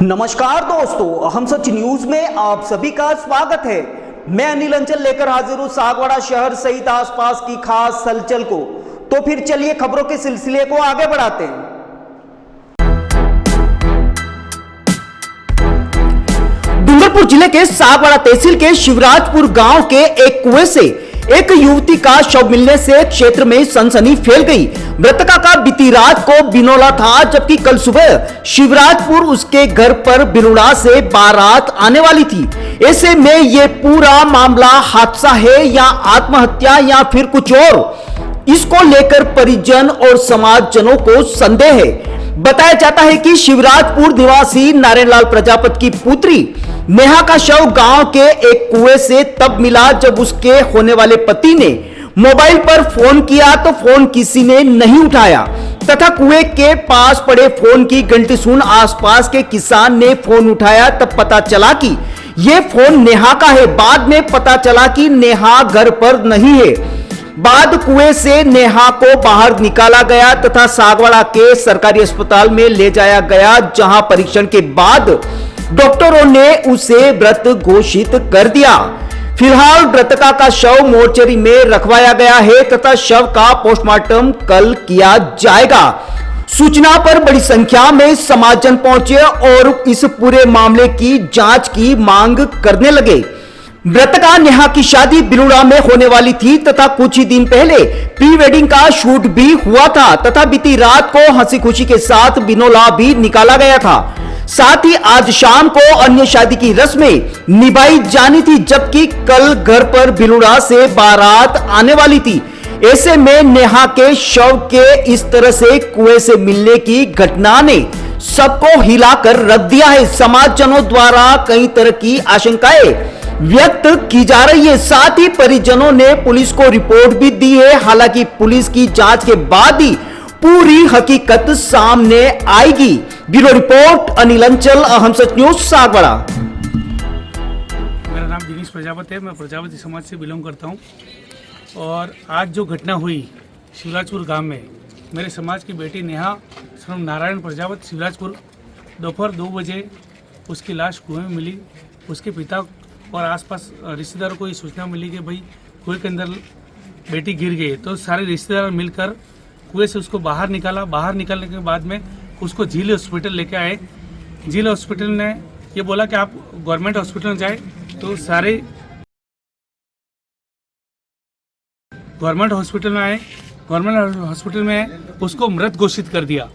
नमस्कार दोस्तों, हम सच न्यूज में आप सभी का स्वागत है। मैं अनिल अंचल लेकर हाजिर हूं सागवाड़ा शहर सहित आसपास की खास हलचल को। तो फिर चलिए खबरों के सिलसिले को आगे बढ़ाते हैं। डूंगरपुर जिले के सागवाड़ा तहसील के शिवराजपुर गांव के एक कुएं से एक युवती का शव मिलने से क्षेत्र में सनसनी फैल गई। मृतका का बीती रात को बिनौला था, जबकि कल सुबह शिवराजपुर उसके घर पर बिरुड़ा से बारात आने वाली थी। ऐसे में ये पूरा मामला हादसा है या आत्महत्या या फिर कुछ और, इसको लेकर परिजन और समाजजनों को संदेह है। बताया जाता है कि शिवराजपुर निवासी नारायणलाल प्रजापति की पुत्री नेहा का शव गांव के एक कुएं से तब मिला जब उसके होने वाले पति ने मोबाइल पर फोन किया तो फोन किसी ने नहीं उठाया तथा कुएं के पास पड़े फोन की घंटी सुन आसपास के किसान ने फोन उठाया। तब पता चला कि यह फोन नेहा का है। बाद में पता चला कि नेहा घर पर नहीं है। बाद कुएं से नेहा को बाहर निकाला गया तथा सागवाड़ा के सरकारी अस्पताल में ले जाया गया, जहां परीक्षण के बाद डॉक्टरों ने उसे मृत घोषित कर दिया। फिलहाल मृतका का शव मोर्चरी में रखवाया गया है तथा शव का पोस्टमार्टम कल किया जाएगा। सूचना पर बड़ी संख्या में समाजजन पहुंचे और इस पूरे मामले की जांच की मांग करने लगे। मृतका नेहा की शादी बिरुड़ा में होने वाली थी तथा कुछ ही दिन पहले प्री वेडिंग का शूट भी हुआ था तथा बीती रात को हंसी खुशी के साथ बिनौला भी निकाला गया था। साथ ही आज शाम को अन्य शादी की रस्में निभाई जानी थी, जबकि कल घर पर बिरुड़ा से बारात आने वाली थी। ऐसे में नेहा के शव के इस तरह से कुएं से मिलने की घटना ने सबको हिलाकर रख दिया है। समाजजनों द्वारा कई तरह की आशंकाएं व्यक्त की जा रही है। साथ ही परिजनों ने पुलिस को रिपोर्ट भी दी है। हालांकि पुलिस की जांच के बाद ही पूरी हकीकत सामने आएगी। ब्यूरो रिपोर्ट अनिल अंचल, हम सच न्यूज सागवाड़ा। मेरा नाम दिनेश प्रजापति है। मैं प्रजापति समाज से बिलोंग करता हूं। और आज जो घटना हुई शिवराजपुर गांव में, मेरे समाज की बेटी नेहा फ्रॉम नारायण प्रजापति शिवराजपुर, दोपहर 2 बजे उसकी लाश कुएं में मिली। उसके पिता और आसपास रिश्तेदारों को ये सूचना मिली कि भाई कुएं के अंदर बेटी गिर गई। तो सारे रिश्तेदार मिलकर कुएं से उसको बाहर निकाला। बाहर निकालने के बाद में उसको झील हॉस्पिटल लेके आए। झील हॉस्पिटल ने ये बोला कि आप गवर्नमेंट हॉस्पिटल में जाए, तो सारे गवर्नमेंट हॉस्पिटल में आए। गवर्नमेंट हॉस्पिटल में उसको मृत घोषित कर दिया।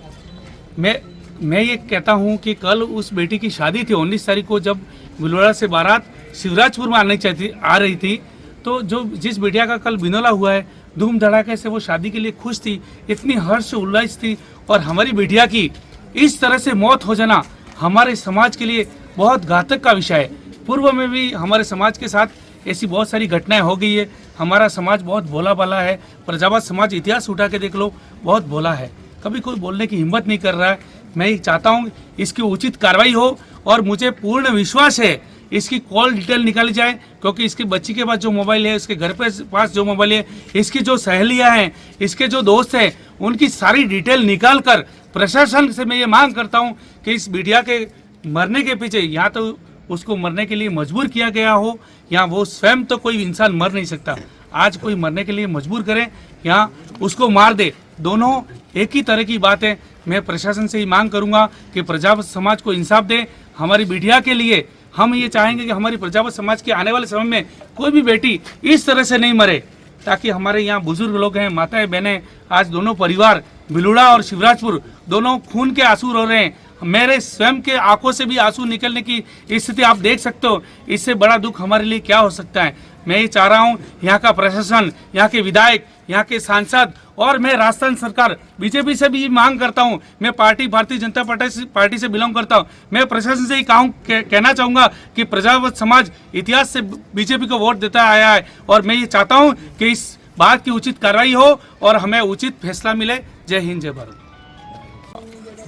मैं ये कहता हूँ कि कल उस बेटी की शादी थी 19 तारीख को, जब बिलोड़ा से बारात शिवराजपुर में आ रही थी। तो जो जिस बेटिया का कल बिनौला हुआ है, धूम धड़ाके से वो शादी के लिए खुश थी, इतनी हर्ष उल्लास थी। और हमारी बेटिया की इस तरह से मौत हो जाना हमारे समाज के लिए बहुत घातक का विषय है। पूर्व में भी हमारे समाज के साथ ऐसी बहुत सारी घटनाएं हो गई है। हमारा समाज बहुत भोला भाला है। प्रजापति समाज इतिहास उठा के देख लो, बहुत भोला है। कभी कोई बोलने की हिम्मत नहीं कर रहा है। मैं ये चाहता हूँ इसकी उचित कार्रवाई हो और मुझे पूर्ण विश्वास है इसकी कॉल डिटेल निकाली जाए, क्योंकि इसकी बच्ची के पास जो मोबाइल है, इसके घर पे पास जो मोबाइल है, इसकी जो सहेलियां हैं, इसके जो दोस्त हैं, उनकी सारी डिटेल निकाल कर प्रशासन से मैं ये मांग करता हूं कि इस बिटिया के मरने के पीछे या तो उसको मरने के लिए मजबूर किया गया हो, या वो स्वयं तो कोई इंसान मर नहीं सकता। आज कोई मरने के लिए मजबूर करे या उसको मार दे, दोनों एक ही तरह की बात है। मैं प्रशासन से ही मांग करूंगा कि प्रजापति समाज को इंसाफ दे। हमारी बिटिया के लिए हम ये चाहेंगे कि हमारी प्रजापति समाज के आने वाले समय में कोई भी बेटी इस तरह से नहीं मरे, ताकि हमारे यहाँ बुजुर्ग लोग हैं, माताएं बहनें, आज दोनों परिवार बिलुड़ा और शिवराजपुर दोनों खून के आंसू रो रहे हैं। मेरे स्वयं के आंखों से भी आंसू निकलने की स्थिति आप देख सकते हो। इससे बड़ा दुख हमारे लिए क्या हो सकता है। मैं ये चाह रहा हूँ यहाँ का प्रशासन, यहाँ के विधायक, यहाँ के सांसद और मैं राजस्थान सरकार बीजेपी से भी मांग करता हूँ। मैं पार्टी भारतीय जनता पार्टी से बिलोंग करता हूँ। मैं प्रशासन से ही कहना चाहूँगा कि प्रजावत समाज इतिहास से बीजेपी को वोट देता आया है और मैं ये चाहता हूँ कि इस बात की उचित कार्रवाई हो और हमें उचित फैसला मिले। जय हिंद, जय भारत।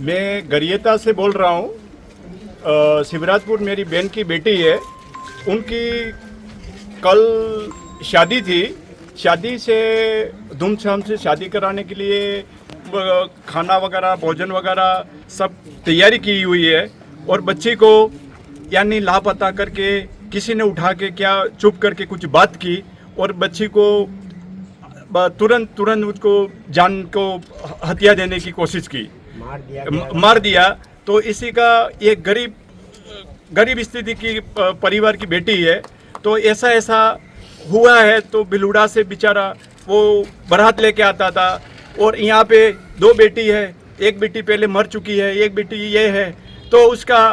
मैं गरियता से बोल रहा हूँ। शिवराजपुर मेरी बहन की बेटी है, उनकी कल शादी थी। शादी से धूमधाम से शादी कराने के लिए खाना वगैरह, भोजन वगैरह सब तैयारी की हुई है और बच्ची को यानी लापता करके किसी ने उठा के क्या चुप करके कुछ बात की और बच्ची को तुरंत उसको जान को हत्या देने की कोशिश की, मार दिया। तो इसी का एक गरीब स्थिति की परिवार की बेटी है, तो ऐसा हुआ है। तो बिलुड़ा से बेचारा वो बारात लेके आता था और यहाँ पे 2 बेटी है, एक बेटी पहले मर चुकी है, एक बेटी ये है। तो उसका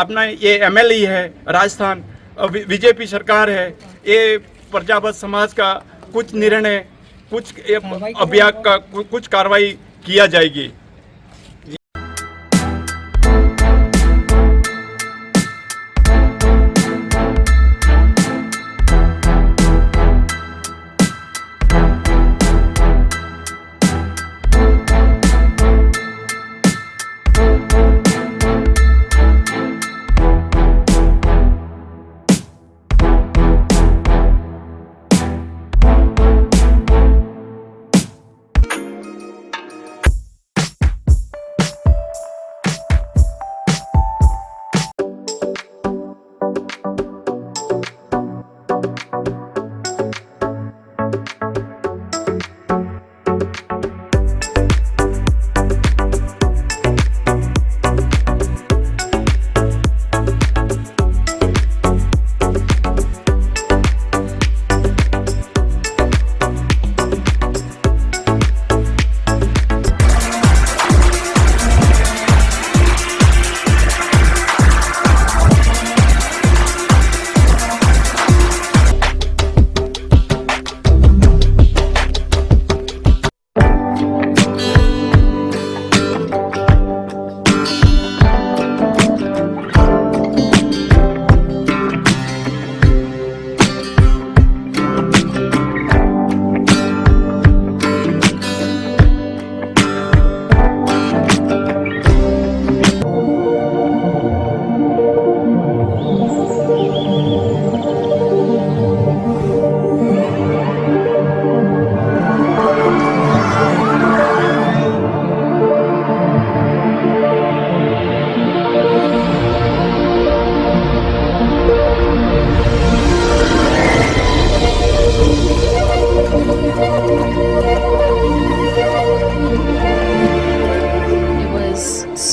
अपना ये MLA है राजस्थान, बीजेपी सरकार है। ये प्रजापत समाज का कुछ निर्णय, कुछ अभियान का कुछ कार्रवाई किया जाएगी।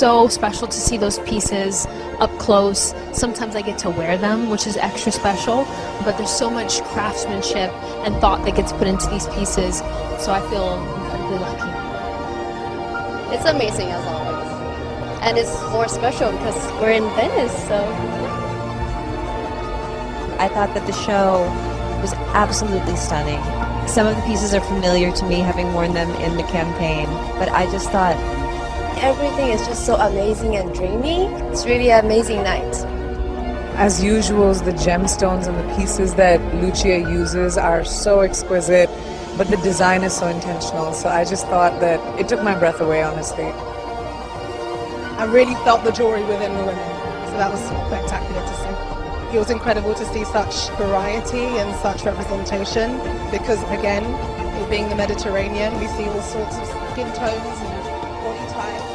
So special to see those pieces up close. Sometimes I get to wear them, which is extra special, but there's so much craftsmanship and thought that gets put into these pieces, so I feel incredibly lucky. It's amazing as always, and it's more special because we're in Venice, so. I thought that the show was absolutely stunning. Some of the pieces are familiar to me, having worn them in the campaign, but I just thought Everything is just so amazing and dreamy. It's really an amazing night. As usual, the gemstones and the pieces that Lucia uses are so exquisite, but the design is so intentional. So I just thought that it took my breath away, honestly. I really felt the jewelry within the women, so that was spectacular to see. It was incredible to see such variety and such representation because, again, it being the Mediterranean, we see all sorts of skin tones and body types.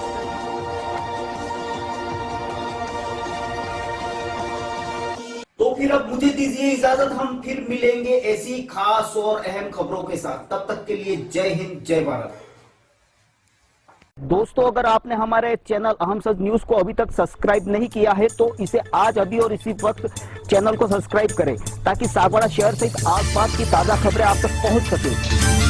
तो फिर अब मुझे दीजिए इजाजत, हम फिर मिलेंगे ऐसी खास और अहम खबरों के साथ। तब तक के लिए जय हिंद, जय भारत। दोस्तों, अगर आपने हमारे चैनल अहम सच न्यूज को अभी तक सब्सक्राइब नहीं किया है तो इसे आज अभी और इसी वक्त चैनल को सब्सक्राइब करें ताकि सागवाड़ा शहर सहित आसपास की ताजा खबरें आप तक पहुंच सके।